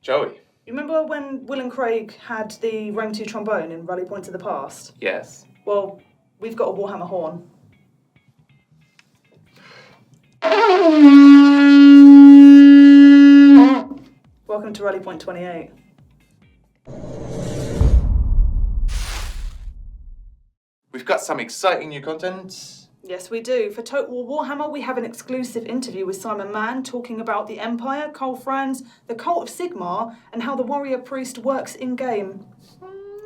Joey. You remember when Will and Craig had the Rome 2 trombone in Rally Point to the Past? Yes. Well, we've got a Warhammer horn. Welcome to Rally Point 28. We've got some exciting new content. Yes, we do. For Total War Warhammer, we have an exclusive interview with Simon Mann talking about the Empire, Karl Franz, the Cult of Sigmar, and how the warrior priest works in-game.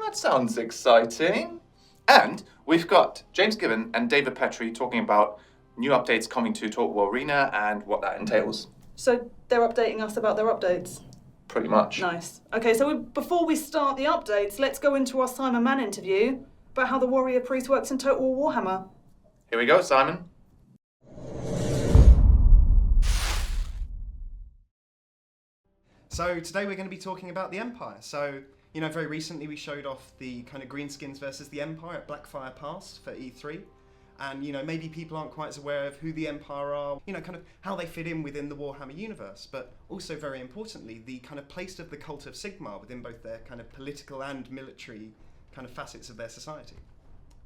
That sounds exciting. And we've got James Gibbon and David Petry talking about new updates coming to Total War Arena and what that entails. So they're updating us about their updates? Pretty much. Nice. Okay, so before we start the updates, let's go into our Simon Mann interview about how the warrior priest works in Total War Warhammer. Here we go, Simon. So today we're going to be talking about the Empire. So, very recently we showed off the kind of Greenskins versus the Empire at Blackfire Pass for E3. And, maybe people aren't quite as aware of who the Empire are, kind of how they fit in within the Warhammer universe. But also, very importantly, the kind of place of the Cult of Sigmar within both their kind of political and military kind of facets of their society.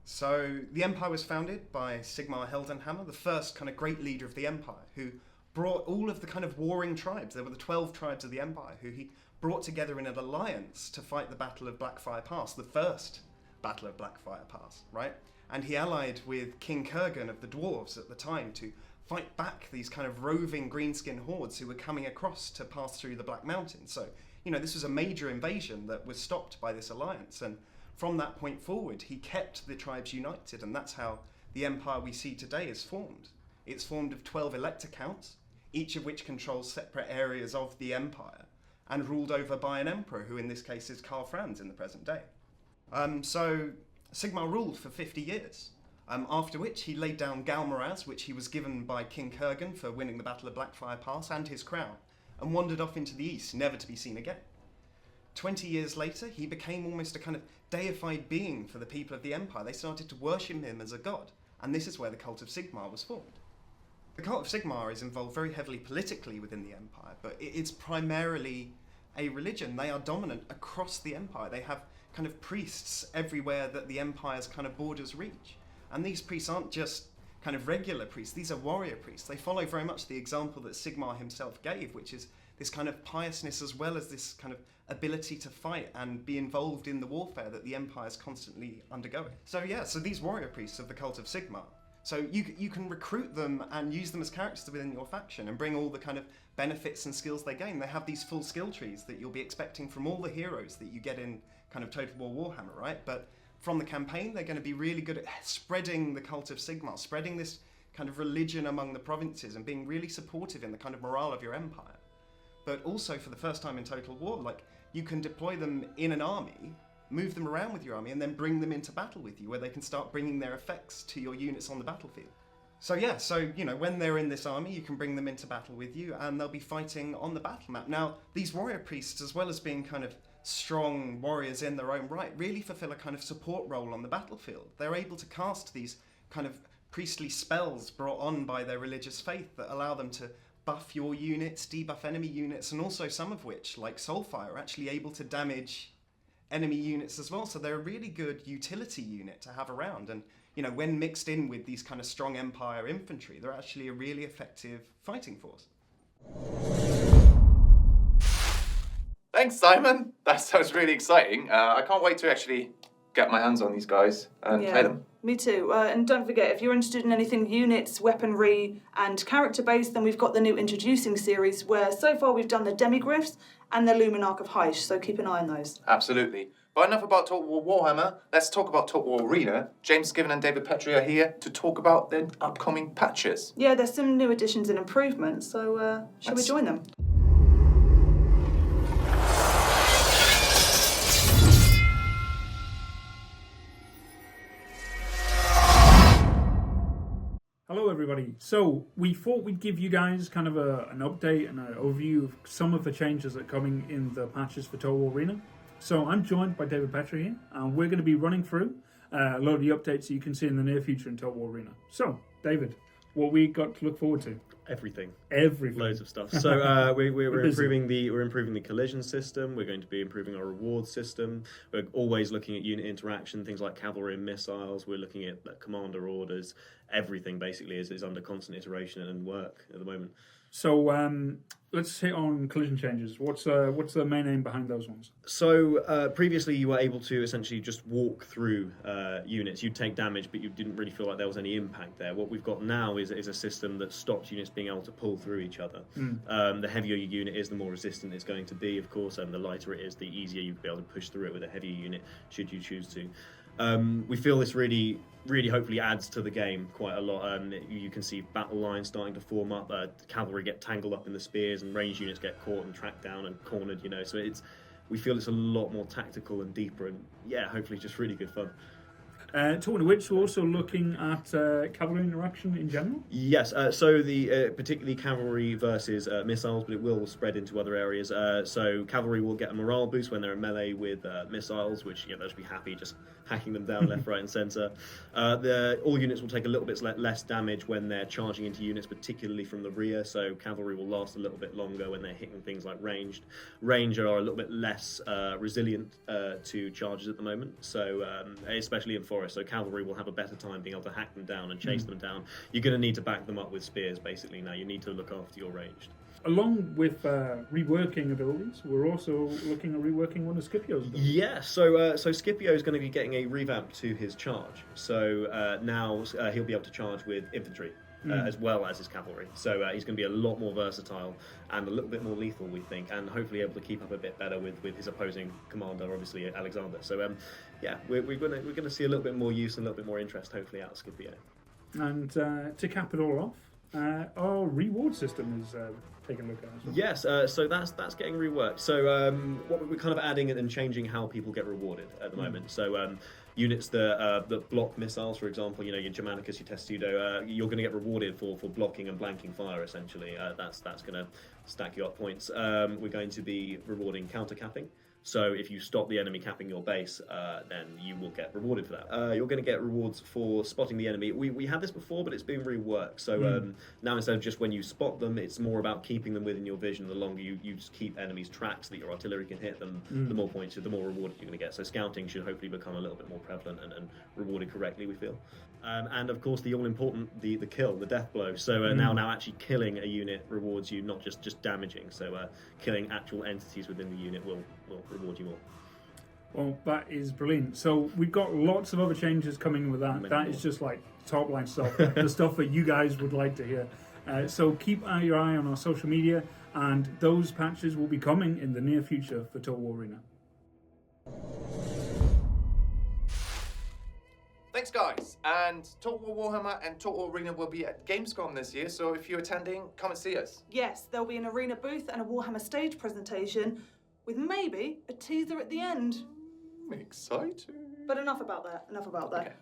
So the Empire was founded by Sigmar Heldenhammer, the first kind of great leader of the Empire, who brought all of the kind of warring tribes. There were the 12 tribes of the Empire, who he brought together in an alliance to fight the Battle of Blackfire Pass, the first Battle of Blackfire Pass, right? And he allied with King Kurgan of the Dwarves at the time to fight back these kind of roving greenskin hordes who were coming across to pass through the Black Mountains. So, this was a major invasion that was stopped by this alliance. And from that point forward, he kept the tribes united, and that's how the empire we see today is formed. It's formed of 12 elector counts, each of which controls separate areas of the empire, and ruled over by an emperor, who in this case is Karl Franz in the present day. So Sigmar ruled for 50 years, after which he laid down Galmaraz, which he was given by King Kurgan for winning the Battle of Blackfire Pass, and his crown, and wandered off into the east, never to be seen again. 20 years later, he became almost a kind of deified being for the people of the Empire. They started to worship him as a god, and this is where the Cult of Sigmar was formed. The Cult of Sigmar is involved very heavily politically within the Empire, but it's primarily a religion. They are dominant across the Empire. They have kind of priests everywhere that the Empire's kind of borders reach. And these priests aren't just kind of regular priests, these are warrior priests. They follow very much the example that Sigmar himself gave, which is this kind of piousness as well as this kind of ability to fight and be involved in the warfare that the Empire is constantly undergoing. So these warrior priests of the Cult of Sigmar, so you can recruit them and use them as characters within your faction and bring all the kind of benefits and skills they gain. They have these full skill trees that you'll be expecting from all the heroes that you get in kind of Total War Warhammer, right? But from the campaign, they're going to be really good at spreading the Cult of Sigmar, spreading this kind of religion among the provinces and being really supportive in the kind of morale of your empire. But also, for the first time in Total War, you can deploy them in an army, move them around with your army, and then bring them into battle with you, where they can start bringing their effects to your units on the battlefield. So when they're in this army, you can bring them into battle with you, and they'll be fighting on the battle map. Now, these warrior priests, as well as being kind of strong warriors in their own right, really fulfill a kind of support role on the battlefield. They're able to cast these kind of priestly spells brought on by their religious faith that allow them to buff your units, debuff enemy units, and also some of which, like Soulfire, are actually able to damage enemy units as well. So they're a really good utility unit to have around. And, when mixed in with these kind of strong Empire infantry, they're actually a really effective fighting force. Thanks, Simon. That sounds really exciting. I can't wait to actually get my hands on these guys and play them. Me too. And don't forget, if you're interested in anything units, weaponry, and character-based, then we've got the new Introducing series, where so far we've done the Demigryphs and the Luminarch of Hysh, so keep an eye on those. Absolutely. But enough about Total War Warhammer. Let's talk about Total War Arena. James Gibbon and David Petry are here to talk about the upcoming patches. Yeah, there's some new additions and improvements, so shall we join them? Hello everybody. So we thought we'd give you guys kind of an update and an overview of some of the changes that are coming in the patches for Total War Arena. So I'm joined by David Petry here, and we're going to be running through a lot of the updates that you can see in the near future in Total War Arena. So, David, what we got to look forward to? Everything. Everything. Loads of stuff. So we're busy. improving the collision system. We're going to be improving our reward system. We're always looking at unit interaction, things like cavalry and missiles. We're looking at commander orders. Everything basically is under constant iteration and work at the moment. So let's hit on collision changes. What's the main aim behind those ones? So previously you were able to essentially just walk through units. You'd take damage, but you didn't really feel like there was any impact there. What we've got now is a system that stops units being able to pull through each other. The heavier your unit is, the more resistant it's going to be, of course, and the lighter it is, the easier you'll be able to push through it with a heavier unit, should you choose to. We feel this really hopefully adds to the game quite a lot. You can see battle lines starting to form up, cavalry get tangled up in the spears, and ranged units get caught and tracked down and cornered, so we feel it's a lot more tactical and deeper, and hopefully just really good fun. Talking of which, we're also looking at cavalry interaction in general. Yes, so the particularly cavalry versus missiles, but it will spread into other areas. So cavalry will get a morale boost when they're in melee with missiles, which they'll just be happy just hacking them down left, right, and centre. All units will take a little bit less damage when they're charging into units, particularly from the rear. So cavalry will last a little bit longer when they're hitting things like ranged. Ranged are a little bit less resilient to charges at the moment. So especially in forest. So cavalry will have a better time being able to hack them down and chase them down. You're going to need to back them up with spears, basically. Now you need to look after your ranged. Along with reworking abilities, we're also looking at reworking one of Scipio's abilities. Yeah, so Scipio is going to be getting a revamp to his charge. So now he'll be able to charge with infantry. As well as his cavalry. So he's going to be a lot more versatile and a little bit more lethal, we think, and hopefully able to keep up a bit better with his opposing commander, obviously Alexander. So we're going to see a little bit more use and a little bit more interest, hopefully, out of Scipio. And to cap it all off, our reward system is taking a look at as well. Yes, so that's getting reworked. So what we're kind of adding and changing how people get rewarded at the moment. So units that block missiles, for example, your Germanicus, your Testudo, you're going to get rewarded for blocking and blanking fire, essentially. That's going to stack you up points. We're going to be rewarding counter-capping. So if you stop the enemy capping your base, then you will get rewarded for that. You're going to get rewards for spotting the enemy. We had this before, but it's been reworked. So now instead of just when you spot them, it's more about keeping them within your vision. The longer you just keep enemies' tracks that your artillery can hit them, the more points, the more rewarded you're going to get. So scouting should hopefully become a little bit more prevalent and rewarded correctly, we feel. And of course, the all-important, the kill, the death blow. So now actually killing a unit rewards you, not just damaging. So killing actual entities within the unit will reward you more. Well, that is brilliant. So we've got lots of other changes coming with that. That is just like top line stuff, the stuff that you guys would like to hear. So keep your eye on our social media, and those patches will be coming in the near future for Total War Arena. Thanks, guys. And Total War Warhammer and Total War Arena will be at Gamescom this year, so if you're attending, come and see us. Yes, there'll be an Arena booth and a Warhammer stage presentation with maybe a teaser at the end. Exciting. But enough about that. Okay.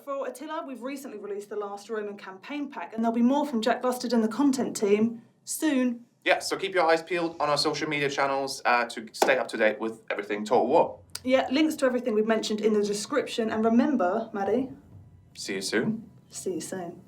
For Attila, we've recently released the last Roman campaign pack, and there'll be more from Jack Lusted and the content team soon. Yeah, so keep your eyes peeled on our social media channels to stay up to date with everything Total War. Yeah, links to everything we've mentioned in the description. And remember, Maddie. See you soon. See you soon.